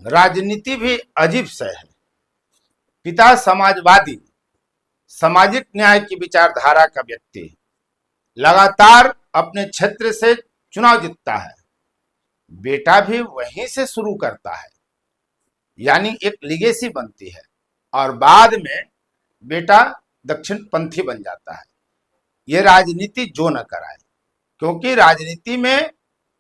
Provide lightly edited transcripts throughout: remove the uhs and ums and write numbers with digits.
राजनीति भी अजीब सा है। पिता समाजवादी, सामाजिक न्याय की विचारधारा का व्यक्ति, लगातार अपने क्षेत्र से चुनाव जीतता है। बेटा भी वहीं से शुरू करता है, यानी एक लिगेसी बनती है और बाद में बेटा दक्षिणपंथी बन जाता है। ये राजनीति जो न कराए, क्योंकि राजनीति में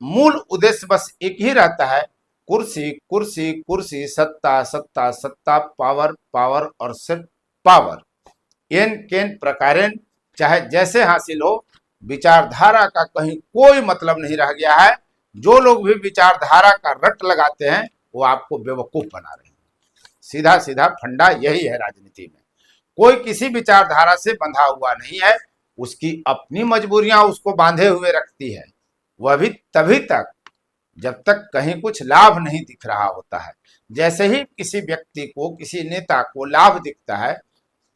मूल उद्देश्य बस एक ही रहता है, कुर्सी कुर्सी कुर्सी, सत्ता सत्ता सत्ता, पावर पावर और सिर्फ पावर। एन केन प्रकारेण चाहे जैसे हासिल हो, विचारधारा का कहीं कोई मतलब नहीं रह गया है। जो लोग भी विचारधारा का रट लगाते हैं वो आपको बेवकूफ बना रहे हैं। सीधा सीधा फंडा यही है राजनीति में। कोई किसी विचारधारा से बंधा हुआ नहीं है, उसकी अपनी मजबूरियां उसको बांधे हुए रखती है। वह भी तभी तक जब तक कहीं कुछ लाभ नहीं दिख रहा होता है। जैसे ही किसी व्यक्ति को, किसी नेता को लाभ दिखता है,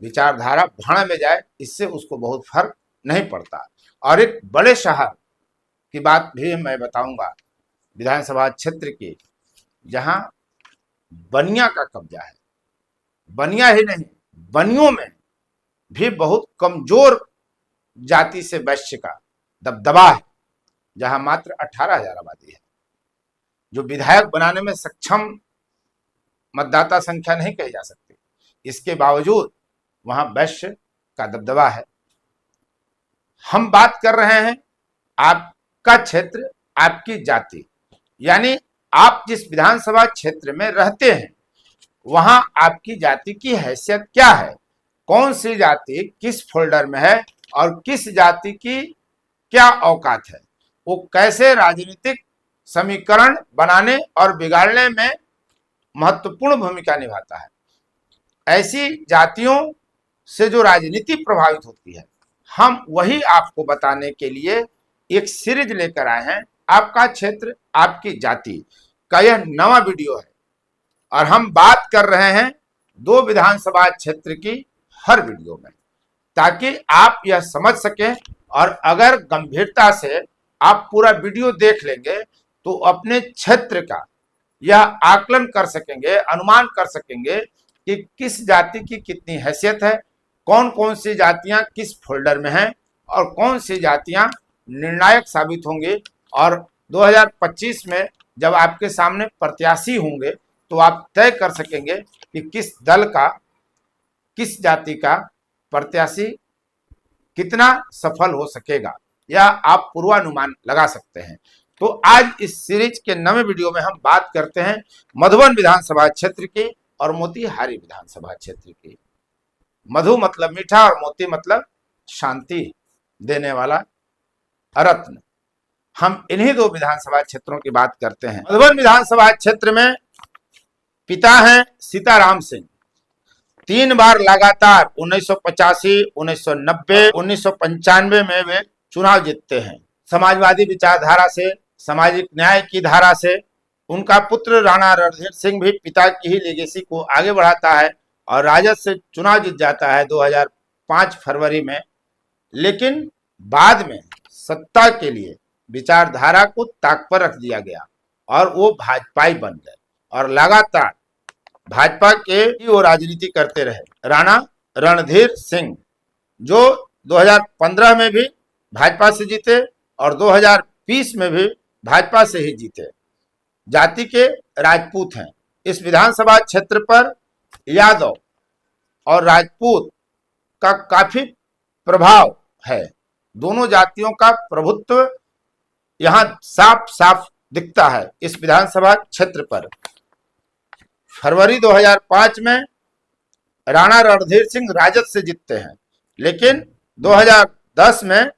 विचारधारा भाड़ में जाए, इससे उसको बहुत फर्क नहीं पड़ता। और एक बड़े शहर की बात भी मैं बताऊंगा, विधानसभा क्षेत्र की, जहां बनिया का कब्जा है। बनिया ही नहीं, बनियों में भी बहुत कमजोर जाति से वैश्य का दबदबा है, जहां मात्र 18,000 आबादी है। जो विधायक बनाने में सक्षम मतदाता संख्या नहीं कही जा सकती, इसके बावजूद वहां वैश्य का दबदबा है। हम बात कर रहे हैं आपका क्षेत्र, आपकी जाति, यानी आप जिस विधानसभा क्षेत्र में रहते हैं वहां आपकी जाति की हैसियत क्या है, कौन सी जाति किस फोल्डर में है और किस जाति की क्या औकात है, वो कैसे राजनीतिक समीकरण बनाने और बिगाड़ने में महत्वपूर्ण भूमिका निभाता है। ऐसी जातियों से जो राजनीति प्रभावित होती है, हम वही आपको बताने के लिए एक सीरीज लेकर आए हैं। आपका क्षेत्र आपकी जाति का यह नवा वीडियो है और हम बात कर रहे हैं 2 विधानसभा क्षेत्र की हर वीडियो में, ताकि आप यह समझ सकें और अगर गंभीरता से आप पूरा वीडियो देख लेंगे तो अपने क्षेत्र का यह आकलन कर सकेंगे, अनुमान कर सकेंगे कि किस जाति की कितनी हैसियत है, कौन कौन सी जातियां किस फोल्डर में हैं और कौन सी जातियां निर्णायक साबित होंगी। और 2025 में जब आपके सामने प्रत्याशी होंगे तो आप तय कर सकेंगे कि किस दल का, किस जाति का प्रत्याशी कितना सफल हो सकेगा, या आप पूर्वानुमान लगा सकते हैं। तो आज इस सीरीज के नवे वीडियो में हम बात करते हैं मधुबन विधानसभा क्षेत्र की और मोतिहारी विधानसभा क्षेत्र की। मधु मतलब मीठा और मोती मतलब शांति देने वाला रत्न। हम इन्हीं 2 विधानसभा क्षेत्रों की बात करते हैं। मधुबन विधानसभा क्षेत्र में पिता हैं सीताराम सिंह, 3 बार लगातार 1985, 1990, 1995 में वे चुनाव जीतते हैं। समाजवादी विचारधारा से, सामाजिक न्याय की धारा से उनका पुत्र राणा रणधीर सिंह भी पिता की ही लेगेसी को आगे बढ़ाता है और राजद से चुनाव जीत जाता है 2005 फरवरी में। लेकिन बाद में सत्ता के लिए विचारधारा को ताक पर रख दिया गया और वो भाजपाई बन गए और लगातार भाजपा के वो राजनीति करते रहे। राणा रणधीर सिंह जो 2015 में भी भाजपा से जीते और 2020 में भी भाजपा से ही जीते। जाति के राजपूत हैं। इस विधानसभा क्षेत्र पर यादव और राजपूत का काफी प्रभाव है। दोनों जातियों का प्रभुत्व यहां साफ साफ दिखता है इस विधानसभा क्षेत्र पर। फरवरी 2005 में राणा रणधीर सिंह राजद से जीतते हैं, लेकिन 2010 में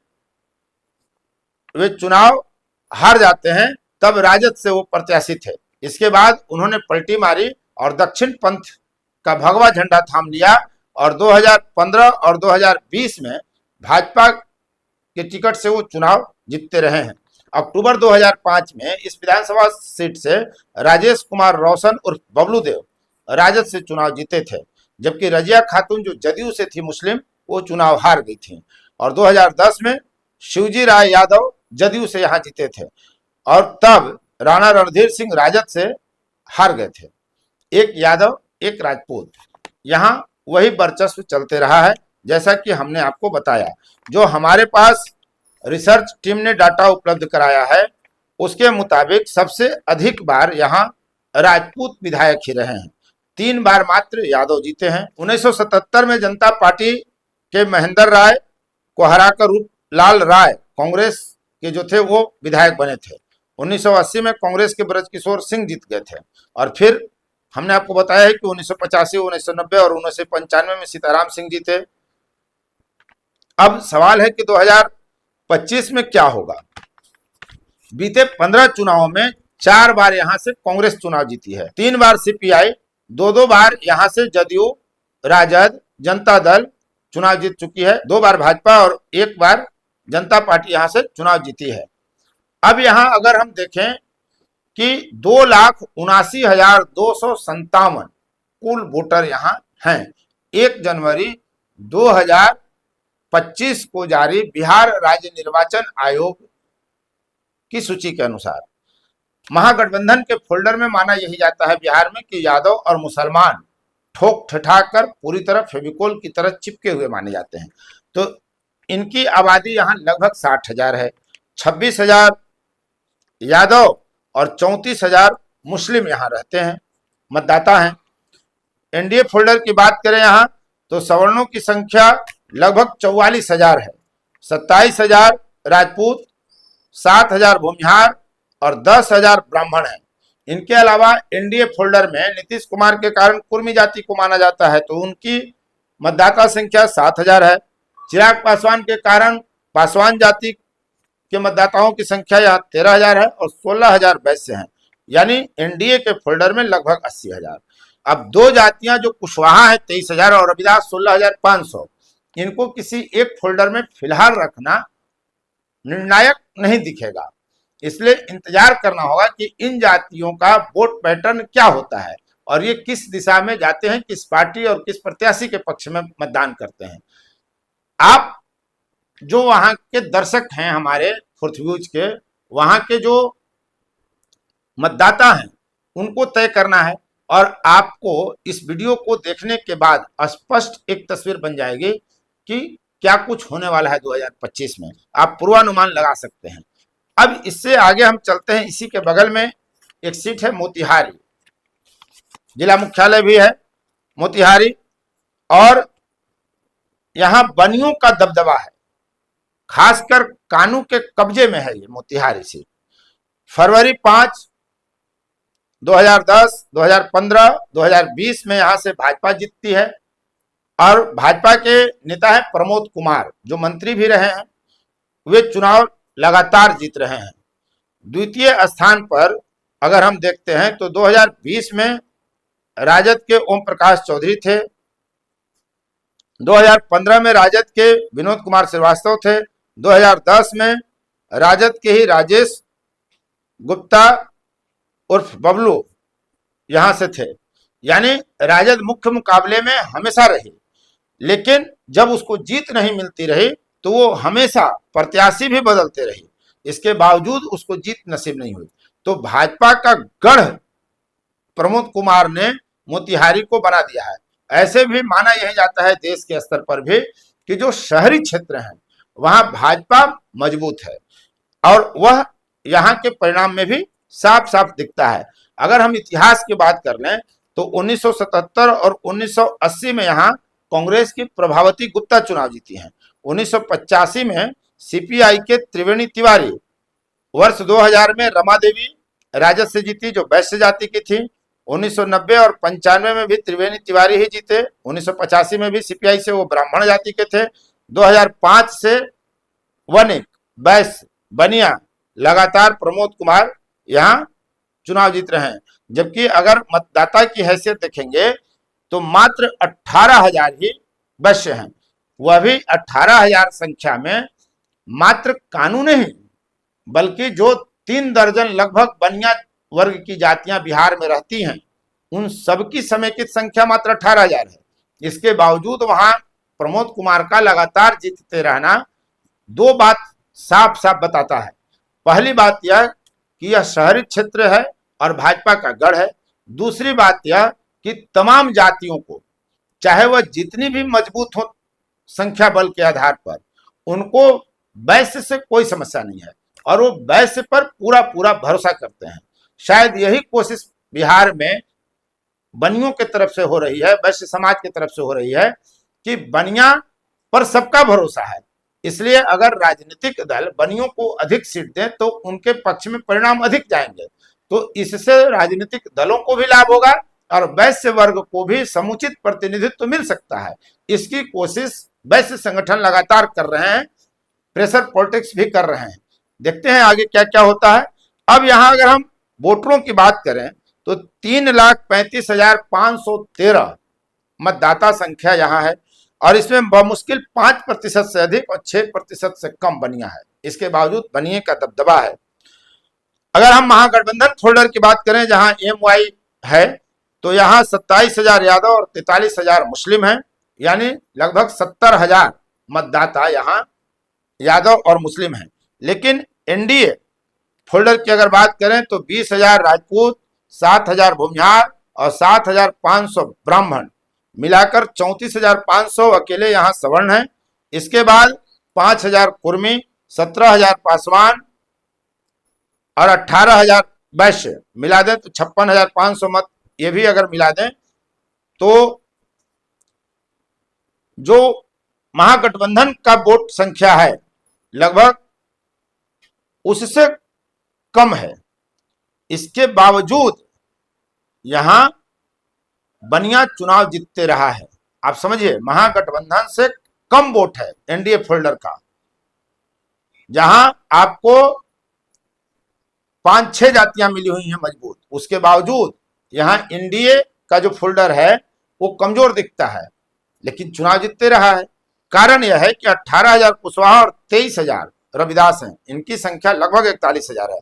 वे चुनाव हार जाते हैं। तब राजद से वो प्रत्याशी थे। इसके बाद उन्होंने पलटी मारी और दक्षिण पंथ का भगवा झंडा थाम लिया और 2015 और 2020 में भाजपा के टिकट से वो चुनाव जीतते रहे हैं। अक्टूबर 2005 में इस विधानसभा सीट से राजेश कुमार रोशन उर्फ बबलू देव राजद से चुनाव जीते थे, जबकि रजिया खातून जो जदयू से थी मुस्लिम, वो चुनाव हार गई थी। और 2010 में शिवजी राय यादव जदयू से यहाँ जीते थे और तब राणा रणधीर सिंह राजद से हार गए थे। एक यादव एक राजपूत, यहाँ वही वर्चस्व चलते रहा है। जैसा कि हमने आपको बताया, जो हमारे पास रिसर्च टीम ने डाटा उपलब्ध कराया है उसके मुताबिक सबसे अधिक बार यहाँ राजपूत विधायक ही रहे हैं, 3 बार मात्र यादव जीते हैं। 1977 में जनता पार्टी के महेंद्र राय को हराकर रूपलाल राय कांग्रेस के जो थे वो विधायक बने थे। 1980 में कांग्रेस के ब्रजकिशोर सिंह जीत गए थे, और फिर हमने आपको बताया है कि 1985, 1990 और 1995 में सीताराम सिंह जीते। अब सवाल है कि 2025 में क्या होगा। बीते 15 चुनावों में 4 बार यहां से कांग्रेस चुनाव जीती है, 3 बार सीपीआई, 2 बार यहां से जदयू, राजद, जनता दल चुनाव जीत चुकी है, 2 बार भाजपा और 1 बार जनता पार्टी यहां से चुनाव जीती है। अब यहां अगर हम देखें कि 2,79,257 कुल वोटर यहां हैं। 1 जनवरी 2025 को जारी बिहार राज्य निर्वाचन आयोग की सूची के अनुसार महागठबंधन के फोल्डर में माना यही जाता है बिहार में कि यादव और मुसलमान ठोक ठठाकर पूरी तरह फेविकोल की तरह चिपके हुए माने जाते हैं। तो इनकी आबादी यहाँ लगभग 60,000 है। 26,000 यादव और 34,000 मुस्लिम यहाँ रहते हैं, मतदाता हैं। एनडीए फोल्डर की बात करें यहाँ तो सवर्णों की संख्या लगभग 44,000 है। 27,000 राजपूत, 7,000 भूमिहार और 10,000 ब्राह्मण हैं। इनके अलावा एनडीए फोल्डर में नीतीश कुमार के कारण कुर्मी जाति को माना जाता है, तो उनकी मतदाता संख्या 7,000 है। चिराग पासवान के कारण पासवान जाति के मतदाताओं की संख्या यहाँ 13,000 है और 16,000 वैश्य हैं, यानी एनडीए के फोल्डर में लगभग 80,000। अब 2 जातियां जो कुशवाहा है 23,000 और रविदास 16,500, इनको किसी एक फोल्डर में फिलहाल रखना निर्णायक नहीं दिखेगा, इसलिए इंतजार करना होगा कि इन जातियों का वोट पैटर्न क्या होता है और ये किस दिशा में जाते हैं, किस पार्टी और किस प्रत्याशी के पक्ष में मतदान करते हैं। आप जो वहां के दर्शक हैं हमारे फुर्तव्यूज के, वहां के जो मतदाता हैं उनको तय करना है, और आपको इस वीडियो को देखने के बाद स्पष्ट एक तस्वीर बन जाएगी कि क्या कुछ होने वाला है 2025 में। आप पूर्वानुमान लगा सकते हैं। अब इससे आगे हम चलते हैं। इसी के बगल में एक सीट है मोतिहारी, जिला मुख्यालय भी है मोतिहारी, और यहां बनियों का दबदबा है, खासकर कानू के कब्जे में है ये मोतिहारी सीट। फरवरी 5, 2010, 2015, 2020 में यहां से भाजपा जीतती है, और भाजपा के नेता है प्रमोद कुमार, जो मंत्री भी रहे हैं। वे चुनाव लगातार जीत रहे हैं। द्वितीय स्थान पर अगर हम देखते हैं तो 2020 में राजद के ओम प्रकाश चौधरी थे, 2015 में राजद के विनोद कुमार श्रीवास्तव थे, 2010 में राजद के ही राजेश गुप्ता उर्फ बबलू यहां से थे। यानी राजद मुख्य मुकाबले में हमेशा रही, लेकिन जब उसको जीत नहीं मिलती रही तो वो हमेशा प्रत्याशी भी बदलते रही, इसके बावजूद उसको जीत नसीब नहीं हुई। तो भाजपा का गढ़ प्रमोद कुमार ने मोतिहारी को बना दिया है। ऐसे भी माना यही जाता है देश के स्तर पर भी कि जो शहरी क्षेत्र हैं वहां भाजपा मजबूत है, और वह यहाँ के परिणाम में भी साफ साफ दिखता है। अगर हम इतिहास की बात कर लें तो 1977 और 1980 में यहाँ कांग्रेस की प्रभावती गुप्ता चुनाव जीती हैं। 1985 में सीपीआई के त्रिवेणी तिवारी, वर्ष 2000 में रमा देवी राजद से जीती जो वैश्य जाति की थी। 1990 और 95 में भी त्रिवेणी तिवारी ही जीते। 1985 में भी सीपीआई से वो ब्राह्मण जाति के थे। 2005 से वनिक, वैश्य, बनिया लगातार प्रमोद कुमार यहाँ चुनाव जीत रहे हैं। जबकि अगर मतदाता की हैसियत देखेंगे तो मात्र 18,000 ही वैश्य हैं, वह भी 18,000 संख्या में मात्र कानून नहीं बल्कि जो 3 दर्जन लगभग बनिया वर्ग की जातियां बिहार में रहती हैं उन सबकी समेकित संख्या मात्र 18,000 है। इसके बावजूद वहां प्रमोद कुमार का लगातार जीतते रहना 2 बात साफ साफ बताता है। पहली बात यह कि यह शहरी क्षेत्र है और भाजपा का गढ़ है। दूसरी बात यह कि तमाम जातियों को, चाहे वह जितनी भी मजबूत हो संख्या बल के आधार पर, उनको वैश्य से कोई समस्या नहीं है और वो वैश्य पर पूरा पूरा भरोसा करते हैं। शायद यही कोशिश बिहार में बनियों की तरफ से हो रही है, वैश्य समाज की तरफ से हो रही है कि बनिया पर सबका भरोसा है, इसलिए अगर राजनीतिक दल बनियों को अधिक सीट दें तो उनके पक्ष में परिणाम अधिक जाएंगे। तो इससे राजनीतिक दलों को भी लाभ होगा और वैश्य वर्ग को भी समुचित प्रतिनिधित्व मिल सकता है। इसकी कोशिश वैश्य संगठन लगातार कर रहे हैं, प्रेशर पॉलिटिक्स भी कर रहे हैं। देखते हैं आगे क्या क्या होता है। अब यहाँ अगर हम वोटरों की बात करें तो 3,35,513 मतदाता संख्या यहाँ है और इसमें बमुश्किल 5% से अधिक और 6% से कम बनिया है। इसके बावजूद बनिए का दबदबा है। अगर हम महागठबंधन फोल्डर की बात करें जहां MY है तो यहाँ 27,000 यादव और 43,000 मुस्लिम हैं, यानी लगभग 70,000 मतदाता यहाँ यादव और मुस्लिम हैं। लेकिन NDA फोल्डर की अगर बात करें तो 20,000 राजपूत, 7,000 भूमिहार और 7,500 ब्राह्मण, मिलाकर 34,500 अकेले यहाँ सवर्ण हैं। इसके बाद 5,000 कुर्मी, 17,000 पासवान और 18,000 वैश्य, मिला दें तो 56,500 मत ये भी अगर मिला दें तो जो महागठबंधन का वोट संख्या है लगभग उससे कम है। इसके बावजूद यहां बनिया चुनाव जीतते रहा है। आप समझिए, महागठबंधन से कम वोट है NDA फोल्डर का, जहां आपको 5-6 जातियां मिली हुई हैं मजबूत, उसके बावजूद यहां NDA का जो फोल्डर है वो कमजोर दिखता है, लेकिन चुनाव जीतते रहा है। कारण यह है कि 18,000 कुशवाहा और 23,000 रविदास हैं, इनकी संख्या लगभग 41,000 है।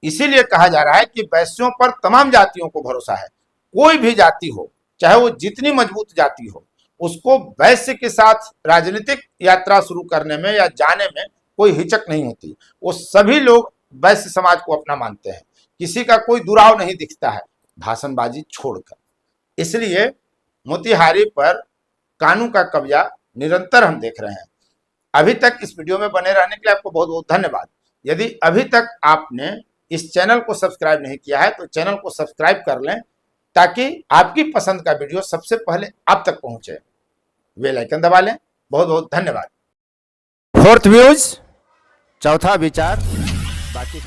इसीलिए कहा जा रहा है कि वैश्यों पर तमाम जातियों को भरोसा है। कोई भी जाति हो, चाहे वो जितनी मजबूत जाति हो, उसको वैश्य के साथ राजनीतिक यात्रा शुरू करने में या जाने में कोई हिचक नहीं होती। वो सभी लोग वैश्य समाज को अपना मानते हैं, किसी का कोई दुराव नहीं दिखता है भाषणबाजी छोड़कर। इसलिए मोतिहारी पर कानून का कब्जा निरंतर हम देख रहे हैं। अभी तक इस वीडियो में बने रहने के लिए आपको बहुत बहुत धन्यवाद। यदि अभी तक आपने इस चैनल को सब्सक्राइब नहीं किया है तो चैनल को सब्सक्राइब कर लें, ताकि आपकी पसंद का वीडियो सबसे पहले आप तक पहुंचे। बेल आइकन दबा लें। बहुत बहुत धन्यवाद। फोर्थ व्यूज, चौथा विचार, बाकी